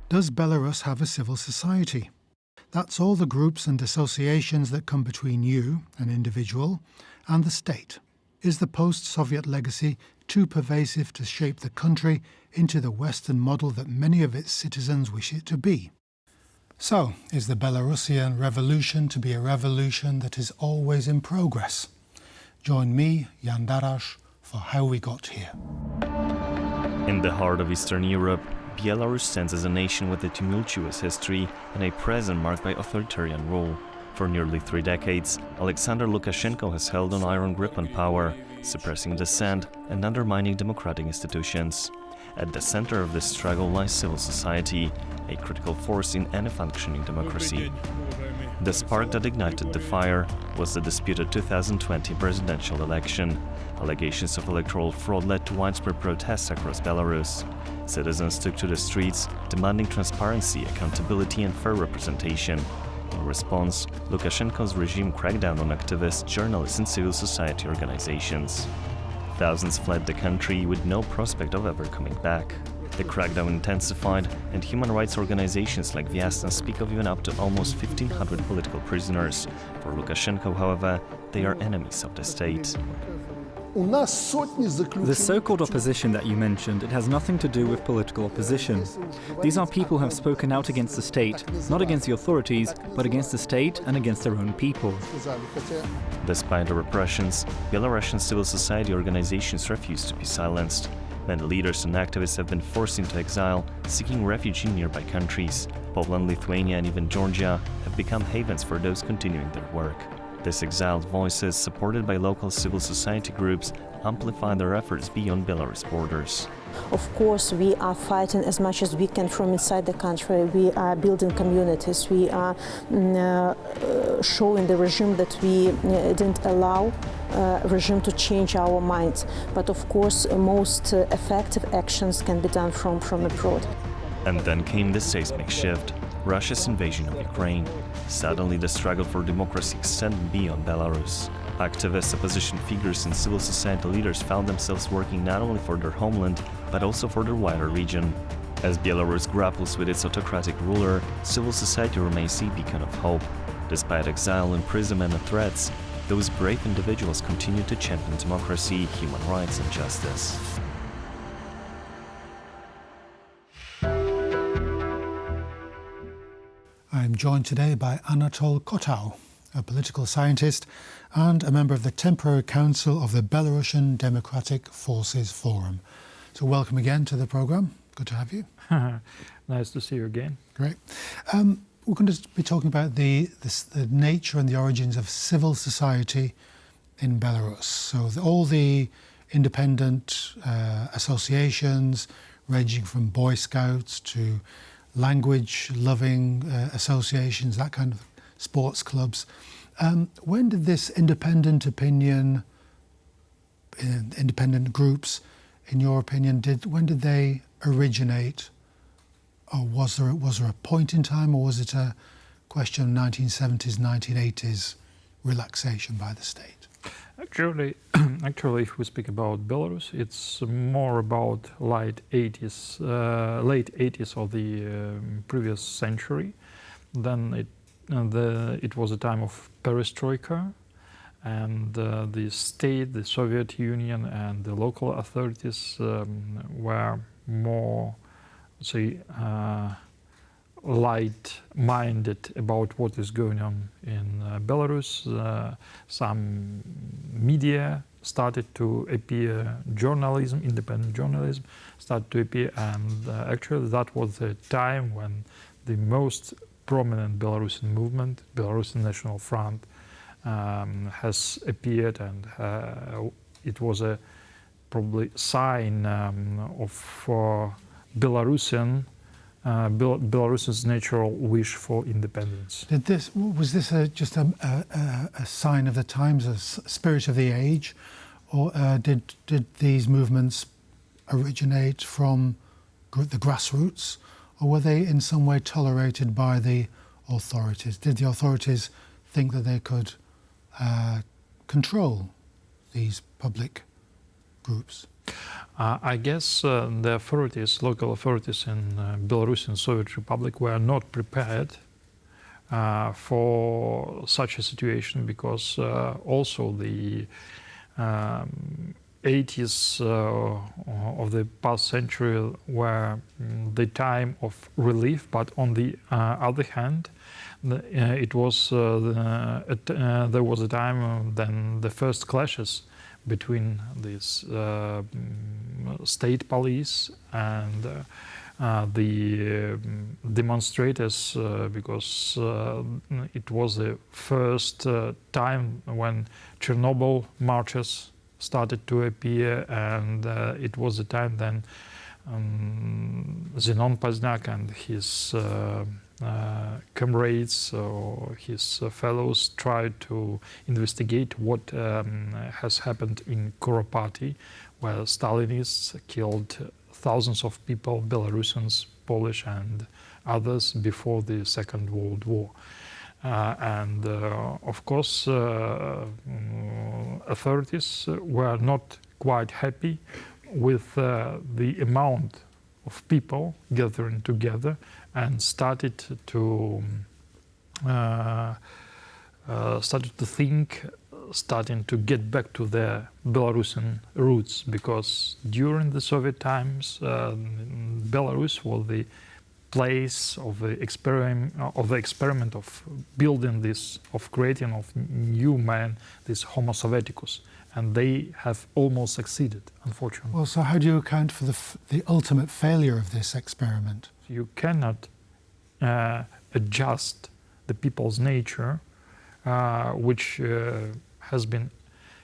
Does Belarus have a civil society? That's all the groups and associations that come between you, an individual, and the state. Is the post-Soviet legacy too pervasive to shape the country into the Western model that many of its citizens wish it to be? So, is the Belarusian revolution to be a revolution that is always in progress? Join me, Jan Darasz, for How We Got Here. In the heart of Eastern Europe, Belarus stands as a nation with a tumultuous history and a present marked by authoritarian rule. For nearly 3 decades, Alexander Lukashenko has held an iron grip on power, suppressing dissent and undermining democratic institutions. At the center of this struggle lies civil society, a critical force in any functioning democracy. The spark that ignited the fire was the disputed 2020 presidential election. Allegations of electoral fraud led to widespread protests across Belarus. Citizens took to the streets, demanding transparency, accountability and fair representation. In response, Lukashenko's regime cracked down on activists, journalists and civil society organizations. Thousands fled the country with no prospect of ever coming back. The crackdown intensified, and human rights organizations like Vyazna speak of even up to almost 1,500 political prisoners. For Lukashenko, however, they are enemies of the state. The so-called opposition that you mentioned, it has nothing to do with political opposition. These are people who have spoken out against the state, not against the authorities, but against the state and against their own people. Despite the repressions, Belarusian civil society organizations refuse to be silenced. Many leaders and activists have been forced into exile, seeking refuge in nearby countries. Poland, Lithuania and even Georgia have become havens for those continuing their work. These exiled voices, supported by local civil society groups, amplify their efforts beyond Belarus borders. Of course, we are fighting as much as we can from inside the country. We are building communities. We are showing the regime that we didn't allow regime to change our minds. But of course, most effective actions can be done from abroad. And then came the seismic shift, Russia's invasion of Ukraine. Suddenly, the struggle for democracy extended beyond Belarus. Activists, opposition figures and civil society leaders found themselves working not only for their homeland, but also for their wider region. As Belarus grapples with its autocratic ruler, civil society remains a beacon of hope. Despite exile, imprisonment and threats, those brave individuals continue to champion democracy, human rights and justice. I'm joined today by Anatol Kotau, a political scientist and a member of the Temporary Council of the Belarusian Democratic Forces Forum. So welcome again to the programme. Good to have you. Nice to see you again. Great. We're going to be talking about the nature and the origins of civil society in Belarus. So all the independent associations, ranging from Boy Scouts to language-loving associations, that kind of sports clubs. When did this independent opinion, independent groups, in your opinion, when did they originate? Or was there a point in time, or was it a question of 1970s, 1980s relaxation by the state? Actually, if we speak about Belarus, it's more about late 80s of the previous century. Then it was a time of perestroika, and the state, the Soviet Union, and the local authorities were more, say, light-minded about what is going on in Belarus. Some media started to appear, independent journalism started to appear, and actually that was the time when the most prominent Belarusian movement, Belarusian National Front, has appeared, and it was a probably sign of Belarus's natural wish for independence. Was this just a sign of the times, a spirit of the age, or did these movements originate from the grassroots, or were they in some way tolerated by the authorities? Did the authorities think that they could control these public groups? I guess the authorities, local authorities in Belarusian Soviet Republic were not prepared for such a situation, because also the 80s of the past century were the time of relief, but on the other hand, it was there was a time then the first clashes between these state police and the demonstrators, because it was the first time when Chernobyl marches started to appear, and it was the time then Zenon Pozniak and his comrades or his fellows tried to investigate what has happened in Kuropati, where Stalinists killed thousands of people, Belarusians, Polish and others, before the Second World War. And of course, authorities were not quite happy with the amount of people gathering together, and started to think, starting to get back to their Belarusian roots, because during the Soviet times, Belarus was the place of the experiment of building this, of creating of new man, this Homo Sovieticus, and they have almost succeeded, unfortunately. Well, so how do you account for the ultimate failure of this experiment? You cannot adjust the people's nature, which has been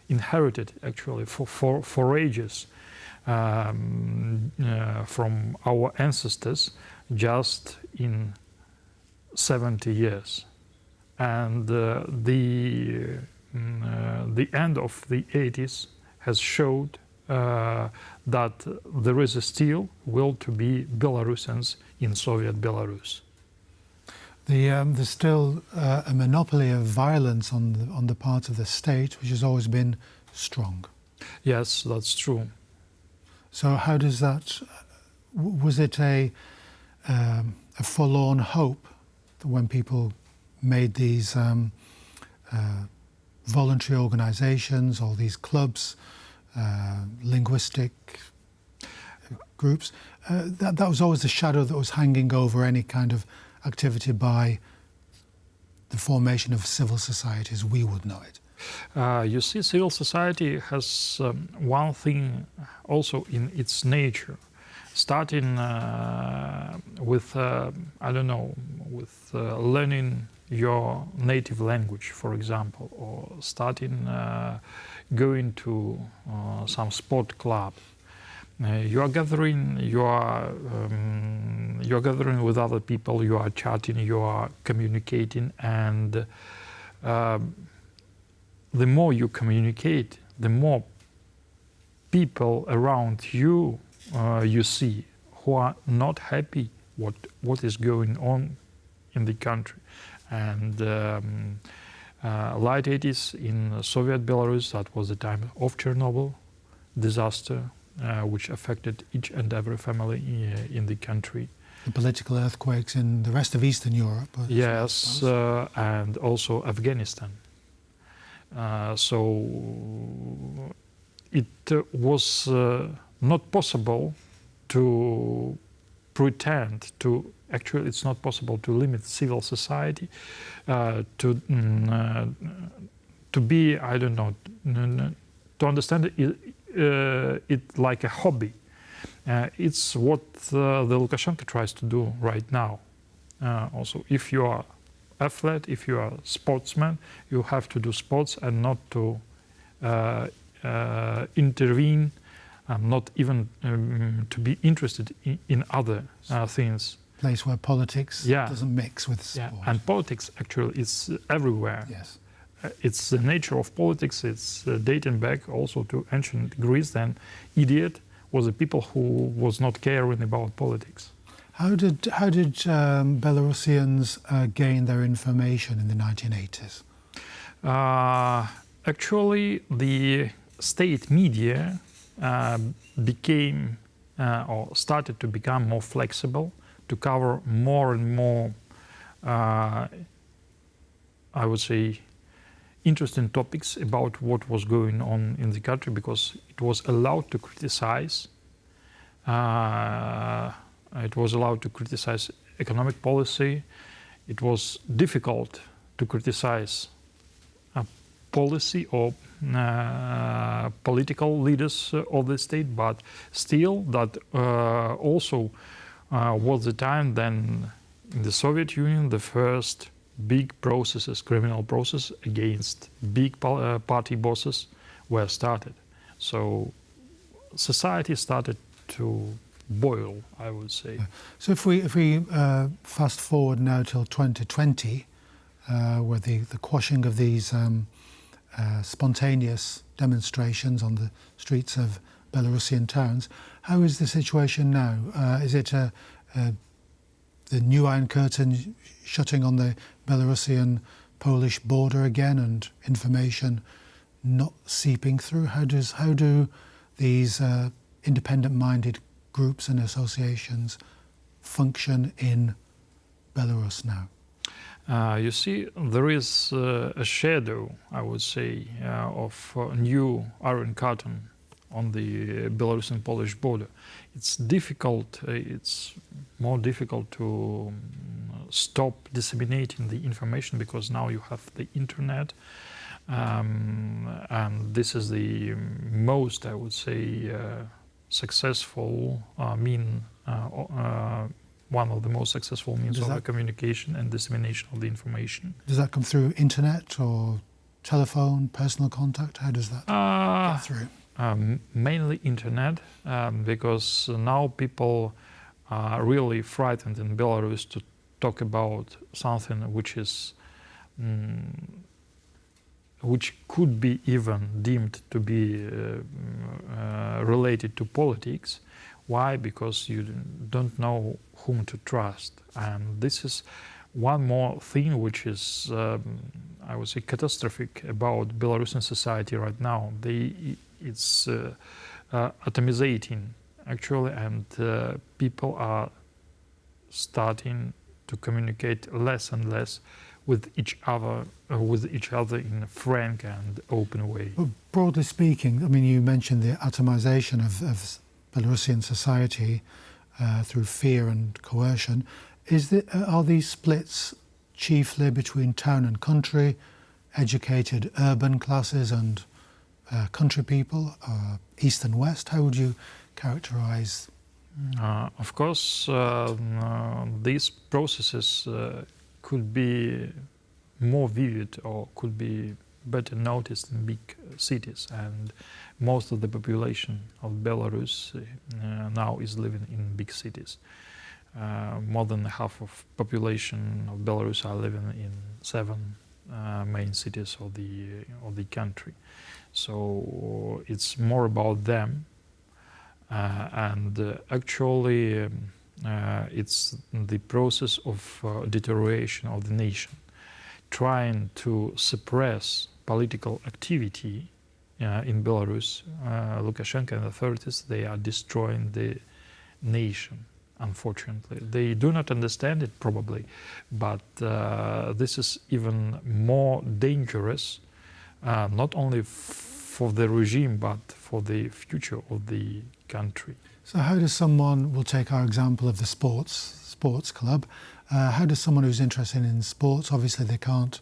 inherited actually for ages from our ancestors, just in 70 years. And the end of the 80s has showed that there is still will to be Belarusians in Soviet Belarus. There's still a monopoly of violence on the part of the state, which has always been strong. Yes, that's true. So how does that? Was it a forlorn hope that when people made these voluntary organizations or these clubs, linguistic groups, that was always the shadow that was hanging over any kind of activity by the formation of civil society as we would know it? You see, civil society has one thing also in its nature, starting with, I don't know, with learning your native language, for example, or starting going to some sport club. You are gathering with other people, you are chatting, you are communicating, and the more you communicate, the more people around you you see who are not happy what is going on in the country. And late 80s in Soviet Belarus, that was the time of Chernobyl disaster, which affected each and every family in the country. The political earthquakes in the rest of Eastern Europe. Yes, and also Afghanistan. So it was not possible to pretend to, actually it's not possible to limit civil society to be, I don't know, to understand it like a hobby. It's what the Lukashenko tries to do right now. Also, if you are athlete, if you are a sportsman, you have to do sports and not to intervene, not even to be interested in other things. Place where politics doesn't mix with sport. Yeah, and politics actually is everywhere. Yes. It's the nature of politics. It's dating back also to ancient Greece. Then, idiot was the people who was not caring about politics. How did Belarusians gain their information in the 1980s? Actually, the state media became or started to become more flexible, to cover more and more, I would say, interesting topics about what was going on in the country, because it was allowed to criticize. It was allowed to criticize economic policy. It was difficult to criticize policy or political leaders of the state, but still that also was the time then in the Soviet Union the first big processes, criminal process against big party bosses were started. So society started to boil, I would say. So if we fast forward now till 2020, where the quashing of these spontaneous demonstrations on the streets of Belarusian towns, how is the situation now? Is it the new Iron Curtain shutting on the Belarusian-Polish border again and information not seeping through? How do these independent-minded groups and associations function in Belarus now? You see, there is a shadow, I would say, of new Iron Curtain on the Belarusian-Polish border. It's difficult, it's more difficult to stop disseminating the information, because now you have the internet, and this is the most, I would say, successful one of the most successful means of the communication and dissemination of the information. Does that come through internet or telephone, personal contact? How does that get through? Mainly internet, because now people are really frightened in Belarus to talk about something which is which could be even deemed to be related to politics. Why? Because you don't know whom to trust. And this is one more thing which is, I would say, catastrophic about Belarusian society right now. It's atomizating, actually, and people are starting to communicate less and less with each other in a frank and open way. Well, broadly speaking, I mean, you mentioned the atomization of Belarusian society through fear and coercion. Are these splits chiefly between town and country, educated urban classes and country people, east and west? How would you characterize? Of course, these processes could be more vivid or could be better noticed in big cities, and most of the population of Belarus now is living in big cities. More than half of population of Belarus are living in 7 main cities of the country. So it's more about them, and actually it's the process of deterioration of the nation, trying to suppress political activity in Belarus. Lukashenko and authorities, they are destroying the nation, unfortunately. They do not understand it probably, but this is even more dangerous, not only for the regime, but for the future of the country. So how does someone, we'll take our example of the sports club, how does someone who's interested in sports, obviously they can't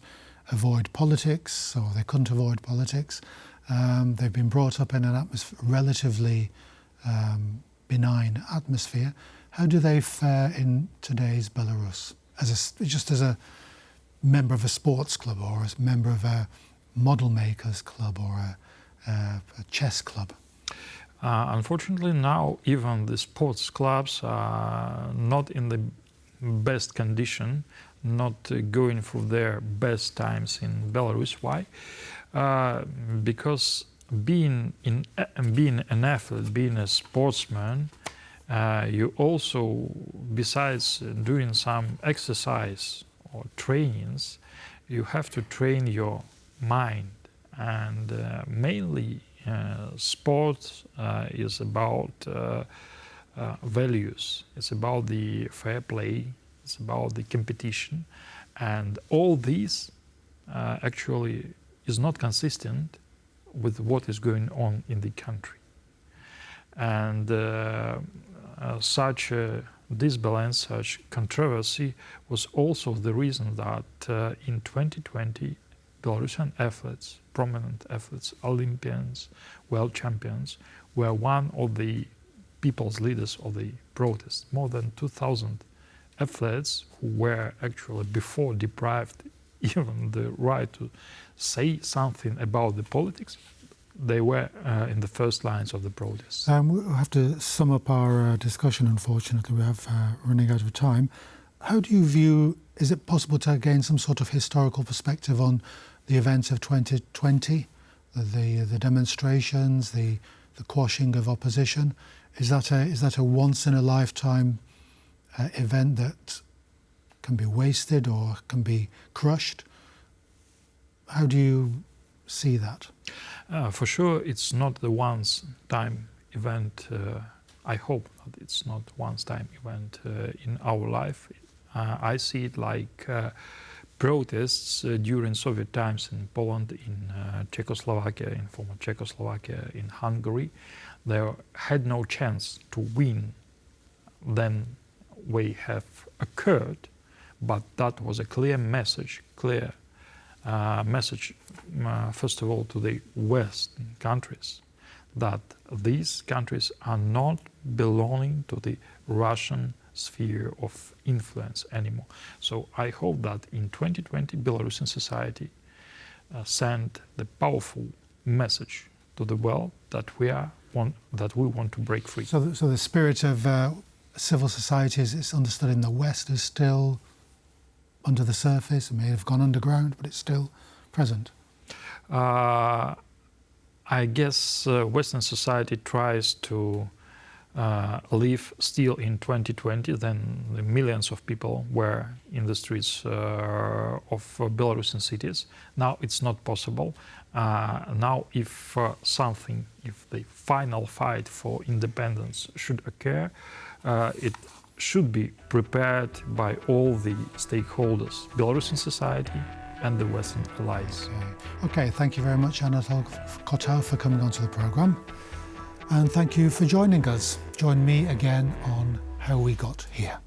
avoid politics, or they couldn't avoid politics, they've been brought up in an relatively benign atmosphere. How do they fare in today's Belarus, just as a member of a sports club, or as a member of a model makers club, or a chess club? Unfortunately, now even the sports clubs are not in the best condition, not going through their best times in Belarus. Why? Because being an athlete, being a sportsman, you also, besides doing some exercise or trainings, you have to train your mind, and mainly sport is about values. It's about the fair play. It's about the competition, and all these actually is not consistent with what is going on in the country. And such disbalance, such controversy was also the reason that in 2020 Belarusian athletes, prominent athletes, Olympians, world champions, were one of the people's leaders of the protests. More than 2,000 athletes who were actually before deprived even the right to say something about the politics, they were in the first lines of the protests. We'll have to sum up our discussion, unfortunately. We have running out of time. How do you view, is it possible to gain some sort of historical perspective on the events of 2020, the demonstrations, the quashing of opposition? Is that a once-in-a-lifetime event that can be wasted or can be crushed? How do you see that? For sure, it's not the once-time event. I hope that it's not once-time event in our life. I see it like protests during Soviet times in Poland, in Czechoslovakia, in former Czechoslovakia, in Hungary. They had no chance to win. Then they have occurred, but that was a clear message, first of all, to the Western countries, that these countries are not belonging to the Russian sphere of influence anymore. So I hope that in 2020, Belarusian society sent the powerful message to the world that we want to break free. So the spirit of civil society, as it's understood in the West, is still under the surface. It may have gone underground, but it's still present. I guess Western society tries to live still in 2020. Then the millions of people were in the streets of Belarusian cities. Now it's not possible. Now if the final fight for independence should occur, it should be prepared by all the stakeholders, Belarusian society and the Western allies. Okay, thank you very much, Anatol Kotau, for coming onto the programme. And thank you for joining us. Join me again on How We Got Here.